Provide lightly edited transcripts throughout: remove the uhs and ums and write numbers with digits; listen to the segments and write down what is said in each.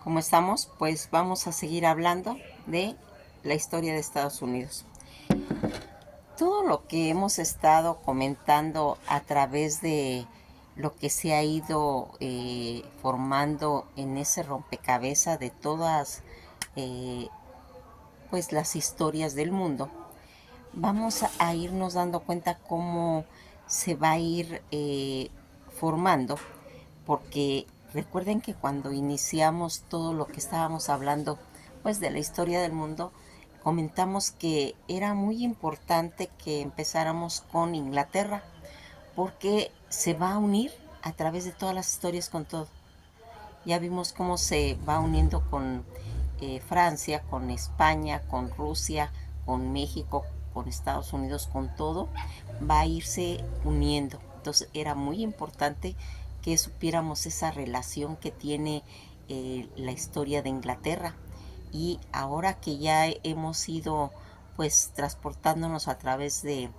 ¿Cómo estamos? Pues vamos a seguir hablando de la historia de Estados Unidos. Todo lo que hemos estado comentando a través de lo que se ha ido formando en ese rompecabezas de todas eh, pues las historias del mundo, vamos a irnos dando cuenta cómo se va a ir formando, porque recuerden que cuando iniciamos todo lo que estábamos hablando, pues de la historia del mundo, comentamos que era muy importante que empezáramos con Inglaterra, porque se va a unir a través de todas las historias con todo. Ya vimos cómo se va uniendo con Francia, con España, con Rusia, con México, con Estados Unidos, con todo, va a irse uniendo. Entonces era muy importante que supiéramos esa relación que tiene la historia de Inglaterra. Y ahora que ya hemos ido pues transportándonos a través de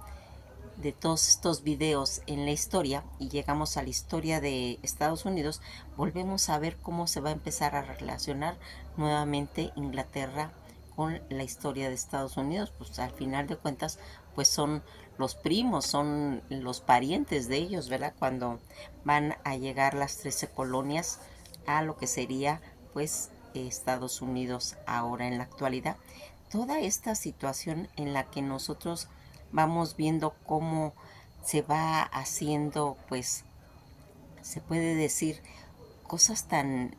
todos estos videos en la historia y llegamos a la historia de Estados Unidos, volvemos a ver cómo se va a empezar a relacionar nuevamente Inglaterra con la historia de Estados Unidos. Pues al final de cuentas, pues son los primos, son los parientes de ellos, ¿verdad? Cuando van a llegar las 13 colonias a lo que sería pues Estados Unidos ahora en la actualidad. Toda esta situación en la que nosotros vamos viendo cómo se va haciendo, pues se puede decir, cosas tan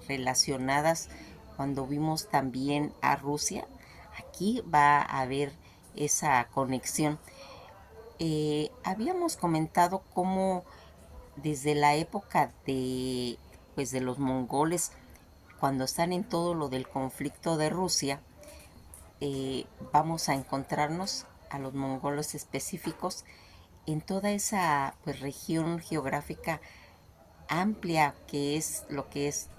relacionadas cuando vimos también a Rusia. Aquí va a haber esa conexión. Habíamos comentado cómo desde la época de, pues, de los mongoles, cuando están en todo lo del conflicto de Rusia, vamos a encontrarnos a los mongoles específicos en toda esa pues, región geográfica amplia que es lo que es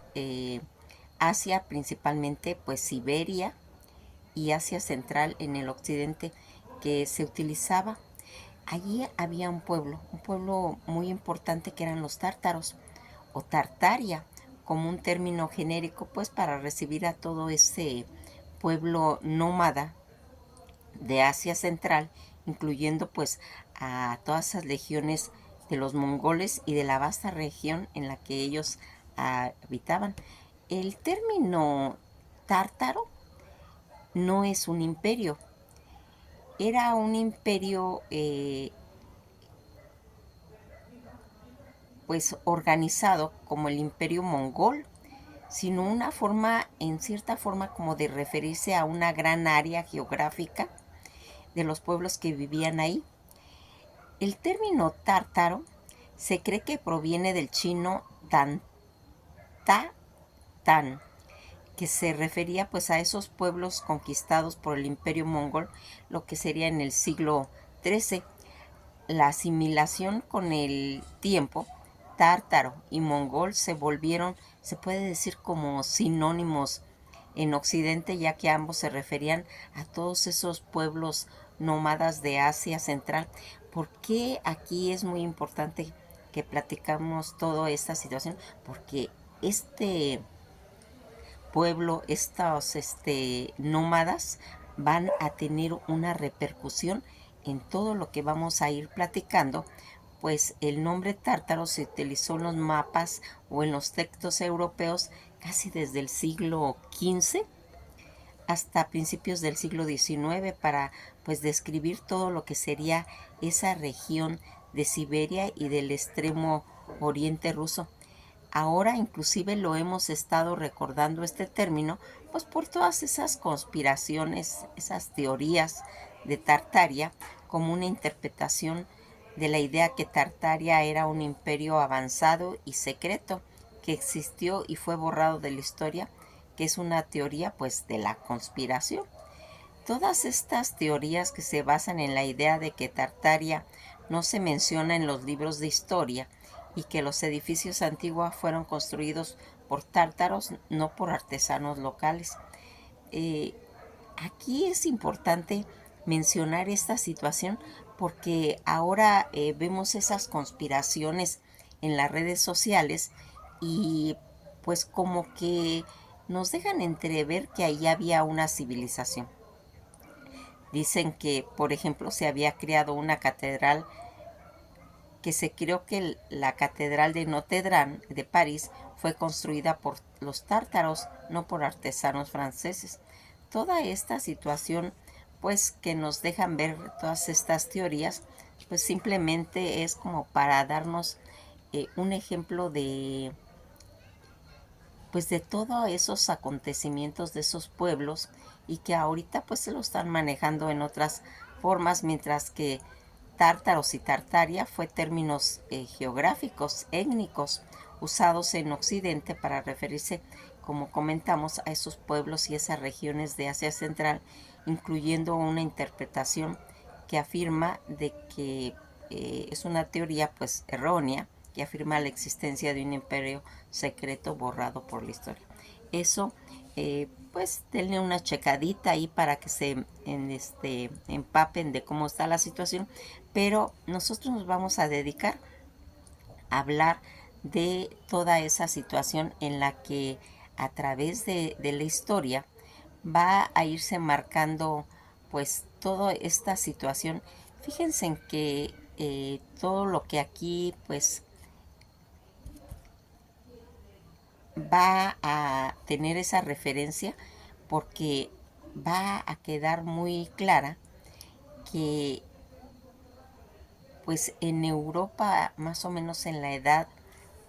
Asia, principalmente pues Siberia y Asia Central en el occidente, que se utilizaba. Allí había un pueblo muy importante, que eran los tártaros o Tartaria, como un término genérico pues para recibir a todo ese pueblo nómada de Asia Central, incluyendo pues a todas esas legiones de los mongoles y de la vasta región en la que ellos habitaban. El término tártaro no es un imperio, era un imperio pues organizado como el imperio mongol, sino una forma, en cierta forma, como de referirse a una gran área geográfica de los pueblos que vivían ahí. El término tártaro se cree que proviene del chino tan ta tan, que se refería pues a esos pueblos conquistados por el imperio mongol, lo que sería en el siglo XIII. La asimilación con el tiempo, tártaro y mongol se volvieron, se puede decir, como sinónimos en Occidente, ya que ambos se referían a todos esos pueblos nómadas de Asia Central. ¿Por qué aquí es muy importante que platicamos toda esta situación? Porque este pueblo, estos nómadas, van a tener una repercusión en todo lo que vamos a ir platicando, pues el nombre tártaro se utilizó en los mapas o en los textos europeos casi desde el siglo XV hasta principios del siglo XIX para pues describir todo lo que sería esa región de Siberia y del extremo oriente ruso. Ahora inclusive lo hemos estado recordando este término, pues por todas esas conspiraciones, esas teorías de Tartaria, como una interpretación de la idea que Tartaria era un imperio avanzado y secreto que existió y fue borrado de la historia, que es una teoría pues de la conspiración. Todas estas teorías que se basan en la idea de que Tartaria no se menciona en los libros de historia y que los edificios antiguos fueron construidos por tártaros, no por artesanos locales. Eh, Aquí es importante mencionar esta situación porque ahora vemos esas conspiraciones en las redes sociales y pues como que nos dejan entrever que ahí había una civilización. Dicen que, por ejemplo, se había creado una catedral, que se creó que la catedral de Notre Dame de París fue construida por los tártaros, no por artesanos franceses. Toda esta situación, pues que nos dejan ver todas estas teorías, pues simplemente es como para darnos un ejemplo de, pues de todos esos acontecimientos de esos pueblos, y que ahorita pues se lo están manejando en otras formas, mientras que tártaros y Tartaria fue términos geográficos, étnicos, usados en Occidente para referirse, como comentamos, a esos pueblos y esas regiones de Asia Central, incluyendo una interpretación que afirma de que es una teoría pues errónea, que afirma la existencia de un imperio secreto borrado por la historia. Eso, pues denle una checadita ahí para que se empapen de cómo está la situación, pero nosotros nos vamos a dedicar a hablar de toda esa situación en la que a través de la historia va a irse marcando pues toda esta situación. Fíjense en que todo lo que aquí pues va a tener esa referencia, porque va a quedar muy clara que pues en Europa, más o menos en la edad,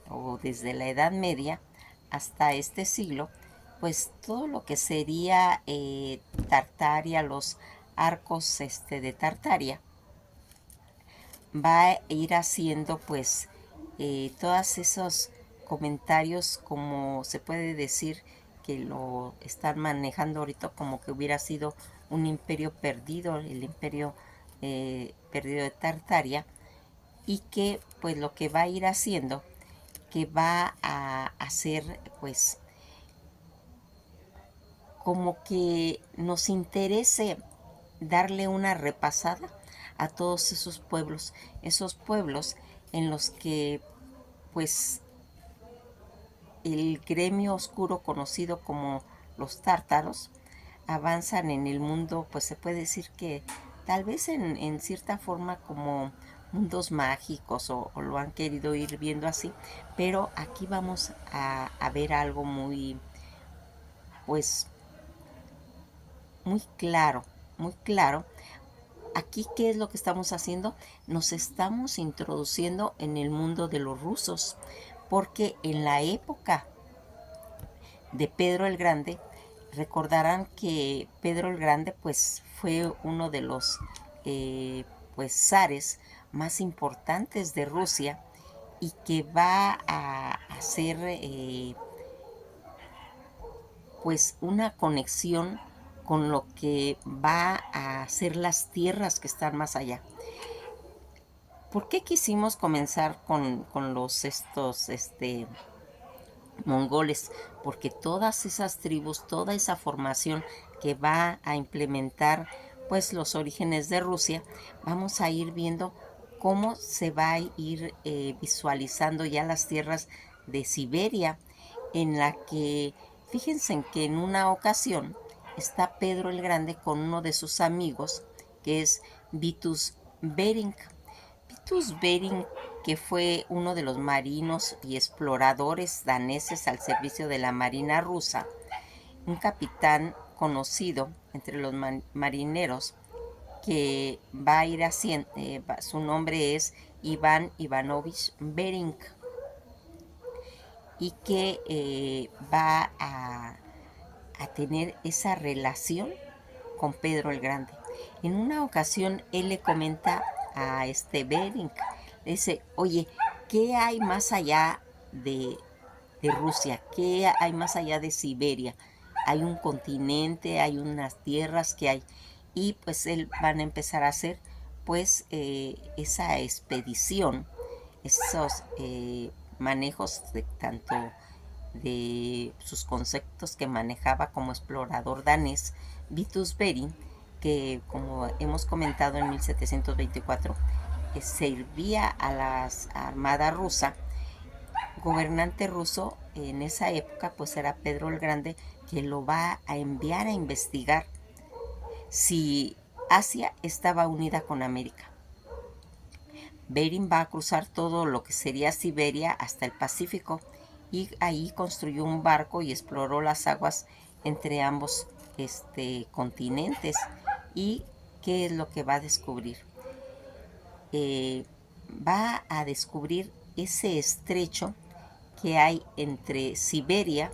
o desde la Edad Media hasta este siglo, pues todo lo que sería Tartaria, los arcos de Tartaria, va a ir haciendo pues todos esos comentarios, como se puede decir que lo están manejando ahorita como que hubiera sido un imperio perdido, el imperio perdido de Tartaria, y que pues lo que va a ir haciendo, que va a hacer pues como que nos interese darle una repasada a todos esos pueblos en los que pues el gremio oscuro conocido como los tártaros avanzan en el mundo, pues se puede decir que tal vez en cierta forma como mundos mágicos, o lo han querido ir viendo así, pero aquí vamos a ver algo muy, pues muy claro, muy claro. Aquí, ¿qué es lo que estamos haciendo? Nos estamos introduciendo en el mundo de los rusos, porque en la época de Pedro el Grande, recordarán que Pedro el Grande pues fue uno de los pues zares más importantes de Rusia, y que va a hacer pues una conexión con lo que va a ser las tierras que están más allá. ¿Por qué quisimos comenzar con estos mongoles? Porque todas esas tribus, toda esa formación que va a implementar pues los orígenes de Rusia, vamos a ir viendo cómo se va a ir visualizando ya las tierras de Siberia, en la que, fíjense en que en una ocasión está Pedro el Grande con uno de sus amigos, que es Vitus Bering. Vitus Bering, que fue uno de los marinos y exploradores daneses al servicio de la Marina rusa, un capitán conocido entre los marineros, que va a ir haciendo, su nombre es Iván Ivanovich Bering, y que va a tener esa relación con Pedro el Grande. En una ocasión él le comenta a Bering, le dice, oye, ¿qué hay más allá de Rusia? ¿Qué hay más allá de Siberia? Hay un continente, hay unas tierras que hay. Y pues él van a empezar a hacer pues esa expedición, esos manejos de tanto de sus conceptos que manejaba como explorador danés Vitus Bering, que como hemos comentado en 1724 servía a la armada rusa, gobernante ruso en esa época pues era Pedro el Grande, que lo va a enviar a investigar si Asia estaba unida con América. Bering va a cruzar todo lo que sería Siberia hasta el Pacífico y ahí construyó un barco y exploró las aguas entre ambos continentes. ¿Y qué es lo que va a descubrir? Va a descubrir ese estrecho que hay entre Siberia,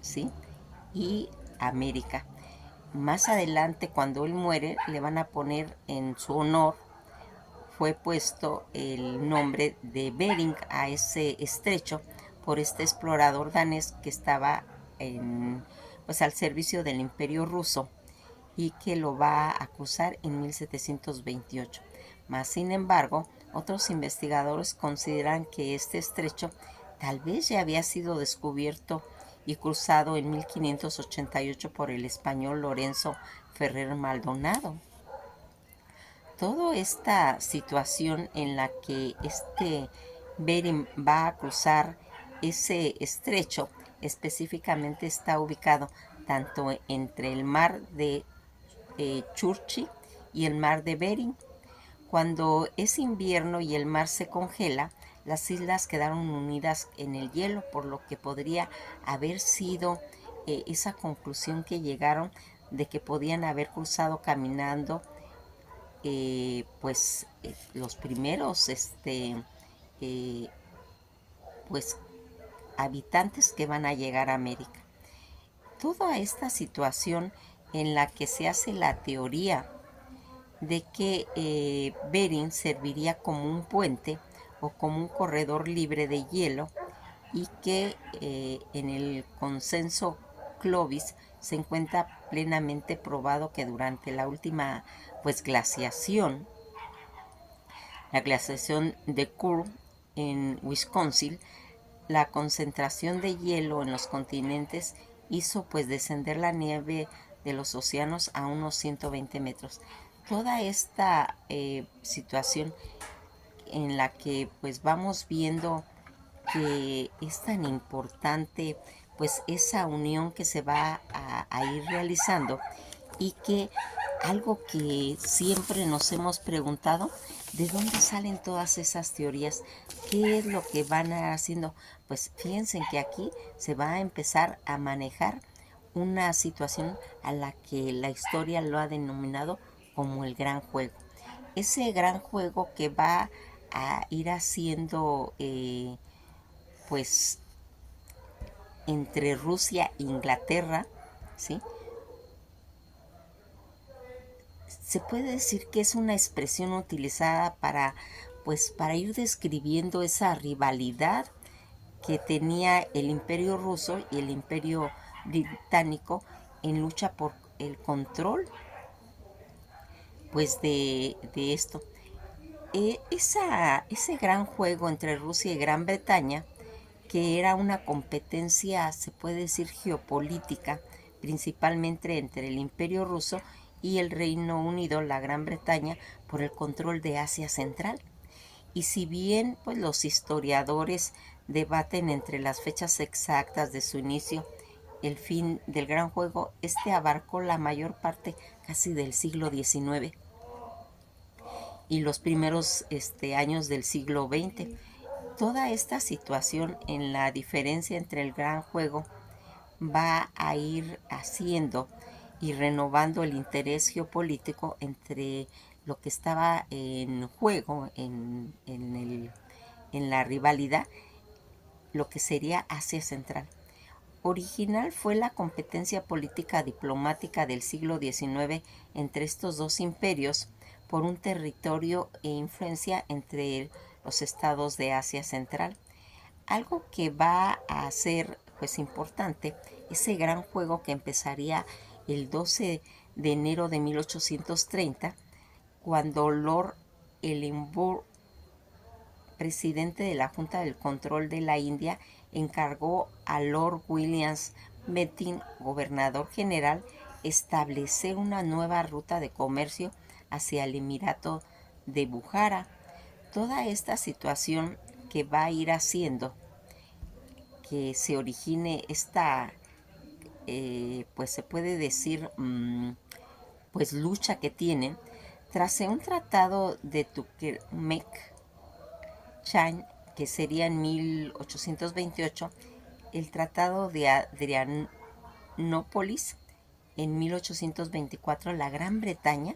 ¿sí?, y América. Más adelante, cuando él muere, le van a poner en su honor, fue puesto el nombre de Bering a ese estrecho por este explorador danés que estaba pues al servicio del Imperio Ruso y que lo va a cruzar en 1728. Mas, sin embargo, otros investigadores consideran que este estrecho tal vez ya había sido descubierto y cruzado en 1588 por el español Lorenzo Ferrer Maldonado. Toda esta situación en la que Bering va a cruzar ese estrecho específicamente está ubicado tanto entre el mar de Churchill y el mar de Bering. Cuando es invierno y el mar se congela, las islas quedaron unidas en el hielo, por lo que podría haber sido esa conclusión que llegaron de que podían haber cruzado caminando los primeros pues habitantes que van a llegar a América. Toda esta situación en la que se hace la teoría de que Bering serviría como un puente o como un corredor libre de hielo y que en el consenso Clovis se encuentra plenamente probado que durante la última glaciación, la glaciación de Kurl en Wisconsin, la concentración de hielo en los continentes hizo descender la nieve de los océanos a unos 120 metros. Toda esta situación en la que vamos viendo que es tan importante esa unión que se va a ir realizando y que algo que siempre nos hemos preguntado, ¿de dónde salen todas esas teorías? ¿Qué es lo que van haciendo? Pues fíjense que aquí se va a empezar a manejar una situación a la que la historia lo ha denominado como el gran juego. Ese gran juego que va a ir haciendo entre Rusia e Inglaterra, ¿sí? Se puede decir que es una expresión utilizada para ir describiendo esa rivalidad que tenía el Imperio Ruso y el Imperio Británico en lucha por el control de esto. Ese gran juego entre Rusia y Gran Bretaña, que era una competencia, se puede decir, geopolítica, principalmente entre el Imperio Ruso y el Reino Unido, la Gran Bretaña, por el control de Asia Central. Y si bien los historiadores debaten entre las fechas exactas de su inicio, el fin del gran juego, abarcó la mayor parte casi del siglo XIX y los primeros años del siglo XX. Toda esta situación en la diferencia entre el gran juego va a ir haciendo y renovando el interés geopolítico entre lo que estaba en juego en la rivalidad, lo que sería Asia Central. Original fue la competencia política diplomática del siglo XIX entre estos dos imperios por un territorio e influencia entre los estados de Asia Central. Algo que va a ser importante, ese gran juego que empezaría el 12 de enero de 1830, cuando Lord Ellenborough, presidente de la Junta del Control de la India, encargó a Lord Williams Bentinck, gobernador general, establecer una nueva ruta de comercio hacia el Emirato de Bujara. Toda esta situación que va a ir haciendo que se origine esta, pues se puede decir, pues lucha que tienen, tras un tratado de Tucumec Chan, que sería en 1828, el tratado de Adrianópolis en 1824, la Gran Bretaña,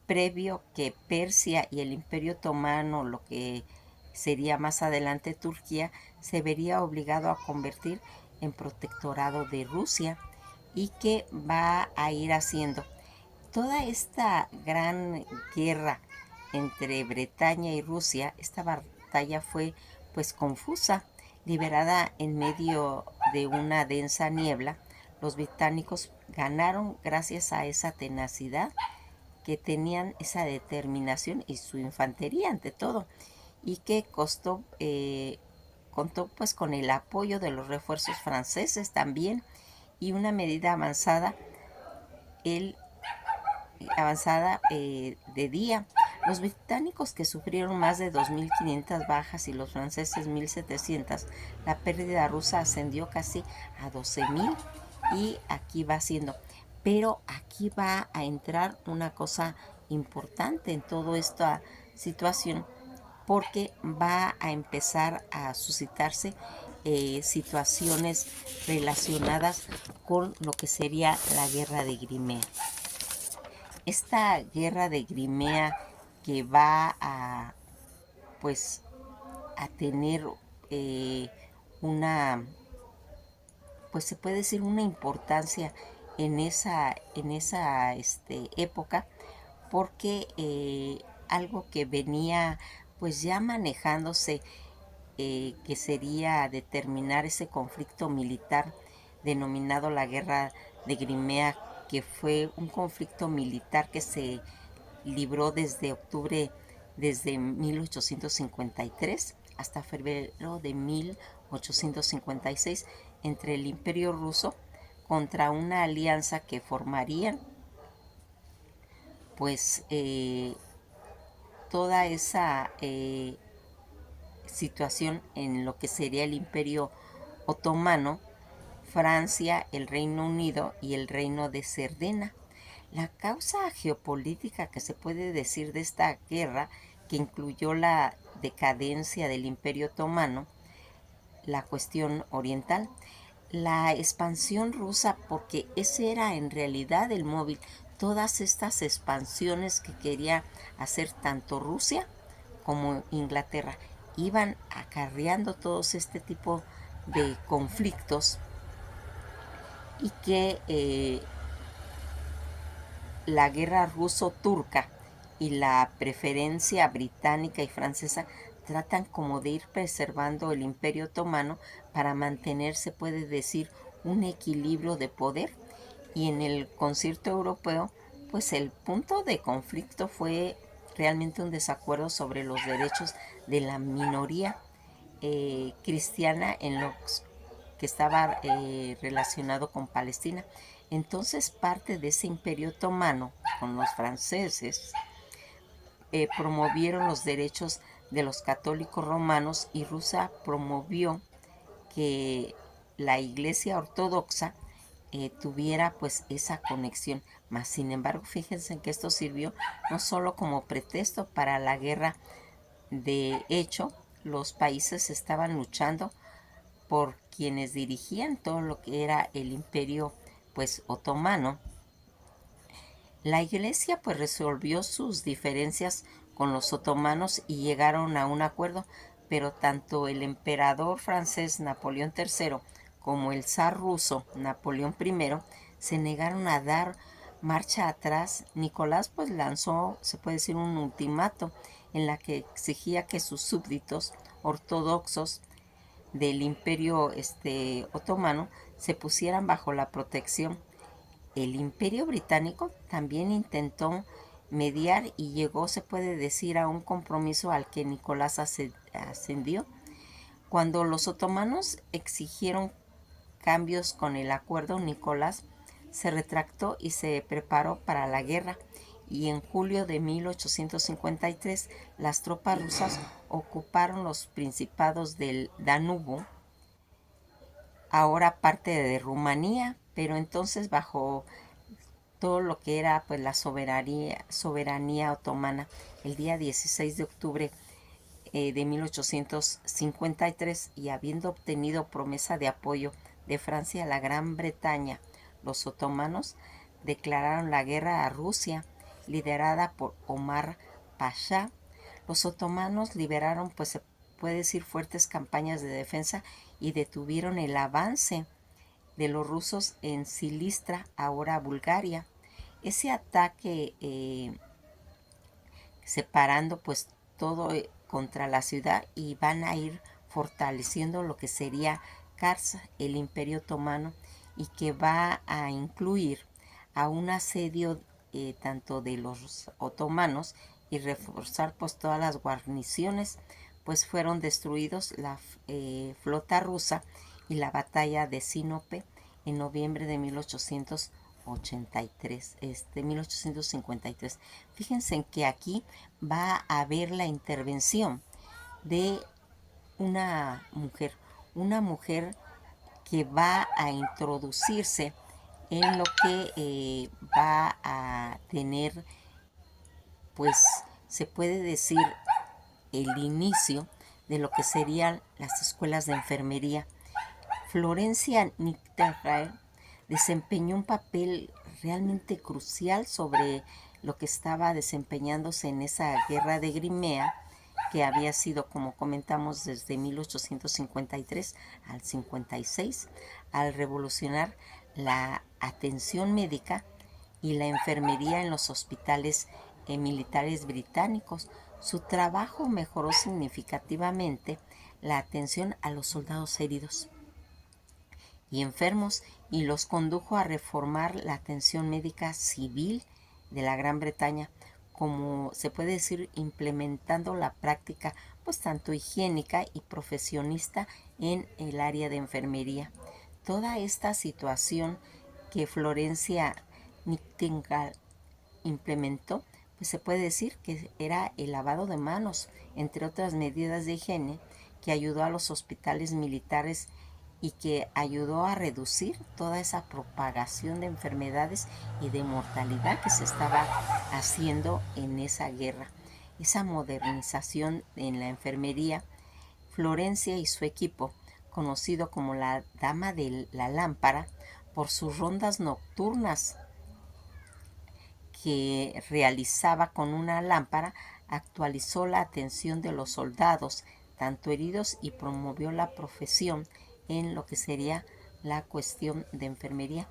previo que Persia y el Imperio Otomano, lo que sería más adelante Turquía, se vería obligado a convertir en protectorado de Rusia, y que va a ir haciendo toda esta gran guerra entre Bretaña y Rusia. Esta batalla fue pues confusa, liberada en medio de una densa niebla. Los británicos ganaron gracias a esa tenacidad que tenían, esa determinación, y su infantería ante todo, y que contó pues con el apoyo de los refuerzos franceses también, y una medida avanzada de día. Los británicos, que sufrieron más de 2.500 bajas y los franceses 1.700, la pérdida rusa ascendió casi a 12.000, y aquí va siendo. Pero aquí va a entrar una cosa importante en toda esta situación, porque va a empezar a suscitarse situaciones relacionadas con lo que sería la guerra de Crimea. Esta guerra de Crimea, que va a pues a tener eh, una, pues se puede decir, una importancia en esa época, porque algo que venía pues ya manejándose, que sería determinar ese conflicto militar denominado la Guerra de Crimea, que fue un conflicto militar que se libró desde 1853 hasta febrero de 1856, entre el Imperio Ruso contra una alianza que formarían pues toda esa situación en lo que sería el Imperio Otomano, Francia, el Reino Unido y el Reino de Cerdeña. La causa geopolítica que se puede decir de esta guerra, que incluyó la decadencia del Imperio Otomano, la cuestión oriental, la expansión rusa, porque ese era en realidad el móvil, todas estas expansiones que quería hacer tanto Rusia como Inglaterra, iban acarreando todos este tipo de conflictos, y que la guerra ruso-turca y la preferencia británica y francesa tratan como de ir preservando el Imperio Otomano para mantener, se puede decir, un equilibrio de poder. Y en el concierto europeo, pues el punto de conflicto fue realmente un desacuerdo sobre los derechos de la minoría cristiana en lo que estaba relacionado con Palestina. Entonces, parte de ese Imperio Otomano con los franceses promovieron los derechos de los católicos romanos, y Rusia promovió que la Iglesia Ortodoxa tuviera pues esa conexión. Mas sin embargo, fíjense que esto sirvió no solo como pretexto para la guerra. De hecho, los países estaban luchando por quienes dirigían todo lo que era el Imperio pues otomano. La Iglesia pues resolvió sus diferencias con los otomanos y llegaron a un acuerdo, pero tanto el emperador francés Napoleón III como el zar ruso Napoleón I se negaron a dar marcha atrás. Nicolás pues lanzó, se puede decir, un ultimato en la que exigía que sus súbditos ortodoxos del Imperio otomano se pusieran bajo la protección. El Imperio Británico también intentó mediar y llegó, se puede decir, a un compromiso al que Nicolás ascendió. Cuando los otomanos exigieron cambios con el acuerdo, Nicolás se retractó y se preparó para la guerra. Y en julio de 1853 las tropas rusas ocuparon los principados del Danubio ahora parte de Rumanía, pero entonces bajo todo lo que era pues la soberanía otomana. El día 16 de octubre de 1853, y habiendo obtenido promesa de apoyo de Francia a la Gran Bretaña, los otomanos declararon la guerra a Rusia, liderada por Omar Pasha. Los otomanos liberaron, pues se puede decir, fuertes campañas de defensa y detuvieron el avance de los rusos en Silistra, ahora Bulgaria. Ese ataque, separando pues todo contra la ciudad, y van a ir fortaleciendo lo que sería Kars, el Imperio Otomano, y que va a incluir a un asedio tanto de los otomanos, y reforzar pues todas las guarniciones. Pues fueron destruidos la flota rusa y la batalla de Sinope en noviembre de 1853. Fíjense en que aquí va a haber la intervención de una mujer que va a introducirse en lo que va a tener, pues se puede decir, el inicio de lo que serían las escuelas de enfermería. Florencia Nightingale desempeñó un papel realmente crucial sobre lo que estaba desempeñándose en esa guerra de Crimea, que había sido, como comentamos, desde 1853 al 56, al revolucionar la atención médica y la enfermería en los hospitales militares británicos. Su trabajo mejoró significativamente la atención a los soldados heridos y enfermos, y los condujo a reformar la atención médica civil de la Gran Bretaña, como se puede decir, implementando la práctica pues tanto higiénica y profesionista en el área de enfermería. Toda esta situación que Florencia Nightingale implementó, pues se puede decir que era el lavado de manos, entre otras medidas de higiene, que ayudó a los hospitales militares y que ayudó a reducir toda esa propagación de enfermedades y de mortalidad que se estaba haciendo en esa guerra. Esa modernización en la enfermería, Florencia y su equipo, conocido como la Dama de la Lámpara, por sus rondas nocturnas que realizaba con una lámpara, actualizó la atención de los soldados, tanto heridos, y promovió la profesión en lo que sería la cuestión de enfermería.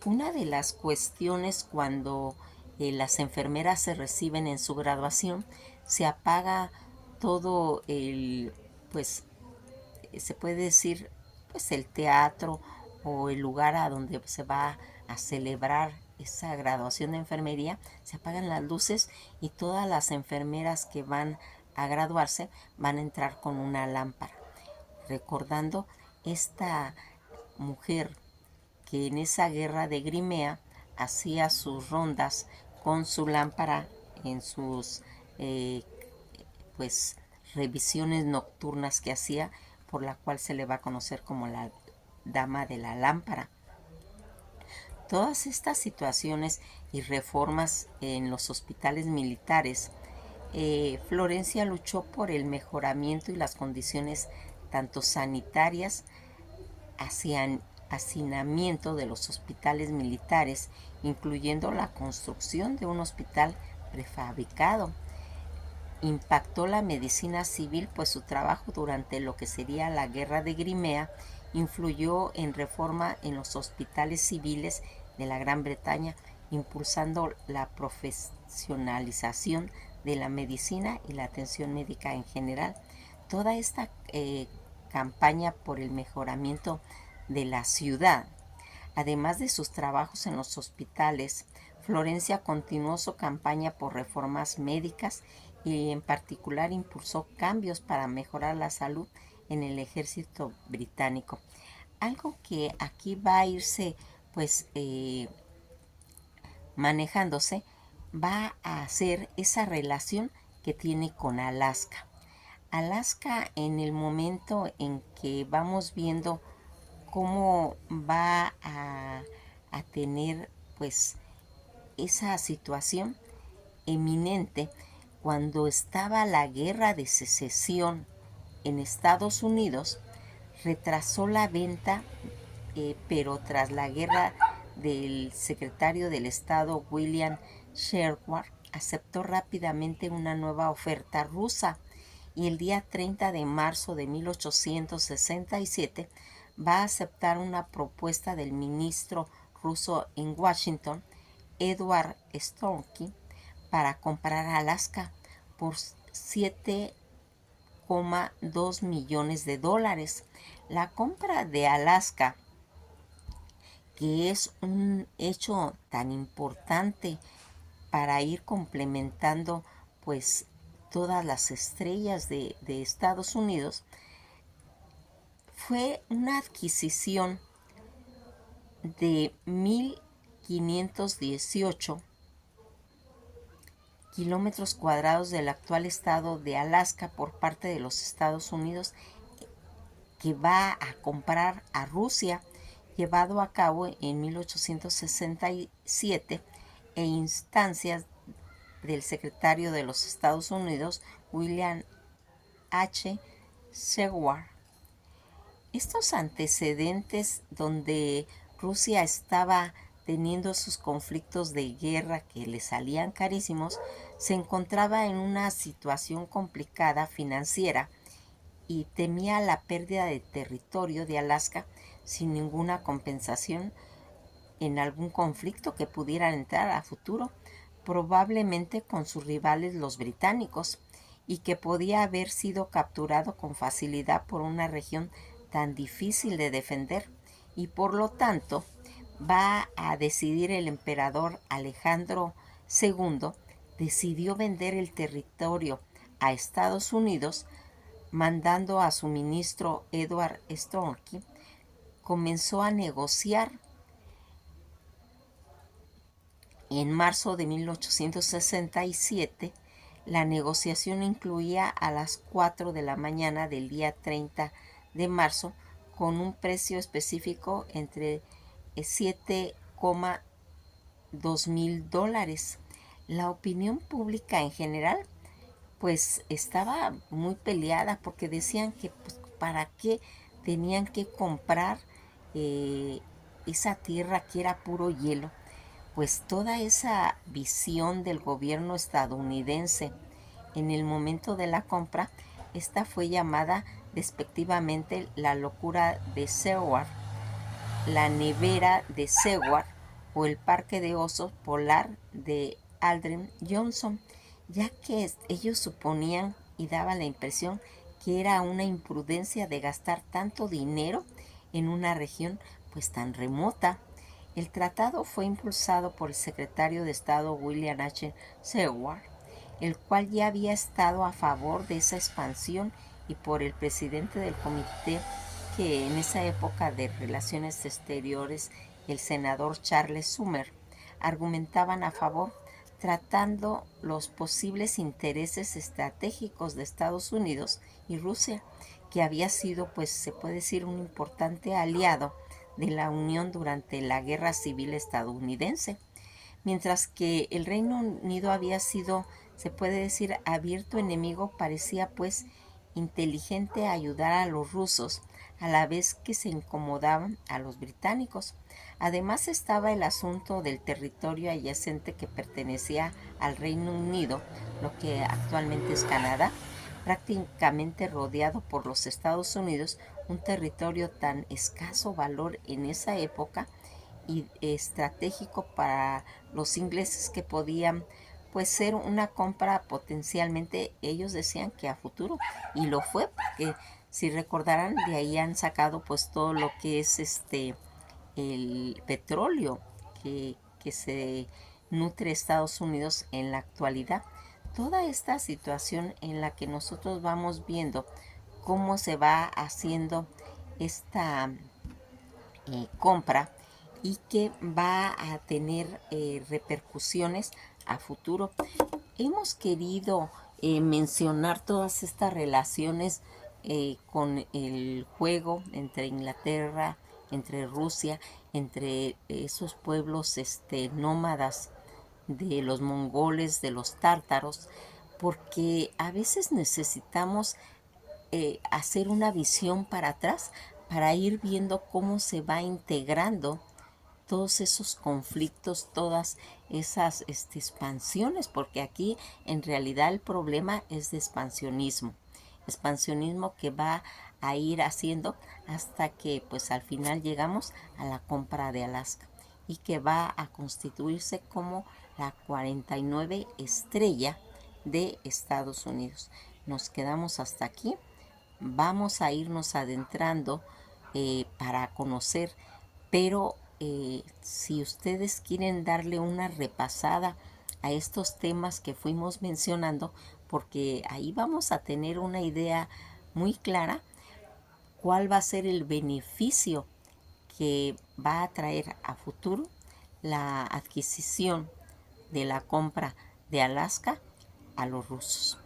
Una de las cuestiones cuando las enfermeras se reciben en su graduación, se apaga todo el, pues se puede decir, pues el teatro o el lugar a donde se va a celebrar esa graduación de enfermería. Se apagan las luces y todas las enfermeras que van a graduarse van a entrar con una lámpara, recordando esta mujer que en esa guerra de Crimea hacía sus rondas con su lámpara en sus eh, pues revisiones nocturnas que hacía, por la cual se le va a conocer como la Dama de la Lámpara. Todas estas situaciones y reformas en los hospitales militares, Florencia luchó por el mejoramiento y las condiciones tanto sanitarias, hacia hacinamiento de los hospitales militares, incluyendo la construcción de un hospital prefabricado. Impactó la medicina civil, pues su trabajo durante lo que sería la guerra de Crimea influyó en reforma en los hospitales civiles de la Gran Bretaña, impulsando la profesionalización de la medicina y la atención médica en general. Toda esta campaña por el mejoramiento de la ciudad, además de sus trabajos en los hospitales, Florencia continuó su campaña por reformas médicas y en particular impulsó cambios para mejorar la salud en el ejército británico. Algo que aquí va a irse pues manejándose, va a ser esa relación que tiene con Alaska. Alaska, en el momento en que vamos viendo cómo va a tener pues esa situación eminente cuando estaba la guerra de secesión en Estados Unidos. Retrasó la venta, pero tras la guerra del secretario del Estado William Sherwood aceptó rápidamente una nueva oferta rusa y el día 30 de marzo de 1867 va a aceptar una propuesta del ministro ruso en Washington, Edward Storky, para comprar Alaska por 7,2 millones de dólares. La compra de Alaska, que es un hecho tan importante para ir complementando pues todas las estrellas de Estados Unidos, fue una adquisición de 1.518 kilómetros cuadrados del actual estado de Alaska por parte de los Estados Unidos, que va a comprar a Rusia, llevado a cabo en 1867 e instancias del secretario de los Estados Unidos, William H. Seward. Estos antecedentes donde Rusia estaba teniendo sus conflictos de guerra que le salían carísimos, se encontraba en una situación complicada financiera y temía la pérdida de territorio de Alaska sin ninguna compensación en algún conflicto que pudiera entrar a futuro, probablemente con sus rivales los británicos, y que podía haber sido capturado con facilidad por una región tan difícil de defender, y por lo tanto va a decidir el emperador Alejandro II, decidió vender el territorio a Estados Unidos, mandando a su ministro Edward Storky. Comenzó a negociar. En marzo de 1867, la negociación incluía a las 4 de la mañana del día 30 de marzo, con un precio específico entre 7,2 mil dólares. La opinión pública en general pues estaba muy peleada porque decían que pues, para qué tenían que comprar esa tierra que era puro hielo. Pues toda esa visión del gobierno estadounidense en el momento de la compra, esta fue llamada despectivamente la locura de Seward, la nevera de Seward o el parque de osos polar de Aldrin Johnson, ya que ellos suponían y daba la impresión que era una imprudencia de gastar tanto dinero en una región pues tan remota. El tratado fue impulsado por el secretario de Estado William H. Seward, el cual ya había estado a favor de esa expansión, y por el presidente del comité, que en esa época de Relaciones Exteriores, el senador Charles Sumner, argumentaban a favor, tratando los posibles intereses estratégicos de Estados Unidos y Rusia, que había sido, pues se puede decir, un importante aliado de la Unión durante la Guerra Civil estadounidense, mientras que el Reino Unido había sido, se puede decir, abierto enemigo. Parecía pues inteligente ayudar a los rusos a la vez que se incomodaban a los británicos. Además estaba el asunto del territorio adyacente que pertenecía al Reino Unido, lo que actualmente es Canadá, prácticamente rodeado por los Estados Unidos, un territorio tan escaso valor en esa época y estratégico para los ingleses, que podían pues ser una compra potencialmente, ellos decían que a futuro, y lo fue, porque si recordarán, de ahí han sacado pues todo lo que es el petróleo que se nutre Estados Unidos en la actualidad. Toda esta situación en la que nosotros vamos viendo cómo se va haciendo esta compra, y que va a tener repercusiones a futuro. Hemos querido mencionar todas estas relaciones con el juego entre Inglaterra, entre Rusia, entre esos pueblos nómadas de los mongoles, de los tártaros, porque a veces necesitamos hacer una visión para atrás para ir viendo cómo se va integrando todos esos conflictos, todas esas expansiones, porque aquí en realidad el problema es de expansionismo que va a ir haciendo hasta que pues al final llegamos a la compra de Alaska y que va a constituirse como la 49 estrella de Estados Unidos. Nos quedamos hasta aquí. Vamos a irnos adentrando para conocer, pero si ustedes quieren darle una repasada a estos temas que fuimos mencionando, porque ahí vamos a tener una idea muy clara cuál va a ser el beneficio que va a traer a futuro la adquisición de la compra de Alaska a los rusos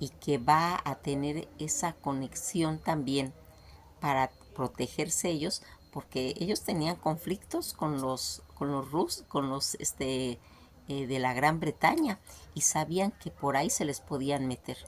y que va a tener esa conexión también para protegerse ellos, porque ellos tenían conflictos con los rusos, con los de la Gran Bretaña, y sabían que por ahí se les podían meter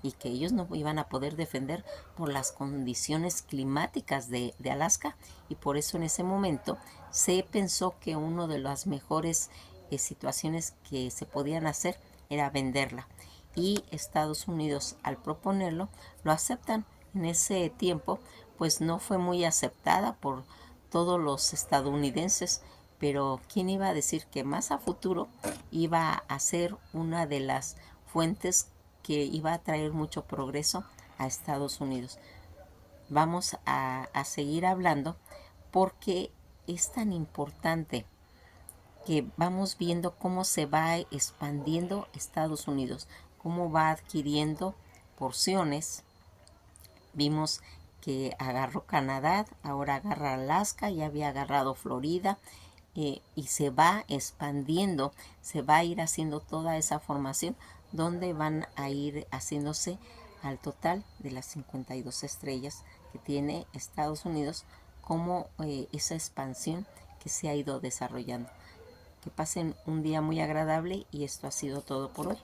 y que ellos no iban a poder defender por las condiciones climáticas de Alaska, y por eso en ese momento se pensó que una de las mejores situaciones que se podían hacer era venderla, y Estados Unidos al proponerlo lo aceptan. En ese tiempo pues no fue muy aceptada por todos los estadounidenses, pero quién iba a decir que más a futuro iba a ser una de las fuentes que iba a traer mucho progreso a Estados Unidos. Vamos a seguir hablando porque es tan importante que vamos viendo cómo se va expandiendo Estados Unidos, cómo va adquiriendo porciones. Vimos que agarró Canadá, ahora agarra Alaska, ya había agarrado Florida, y se va expandiendo, se va a ir haciendo toda esa formación donde van a ir haciéndose al total de las 52 estrellas que tiene Estados Unidos, como esa expansión que se ha ido desarrollando. Que pasen un día muy agradable y esto ha sido todo por hoy.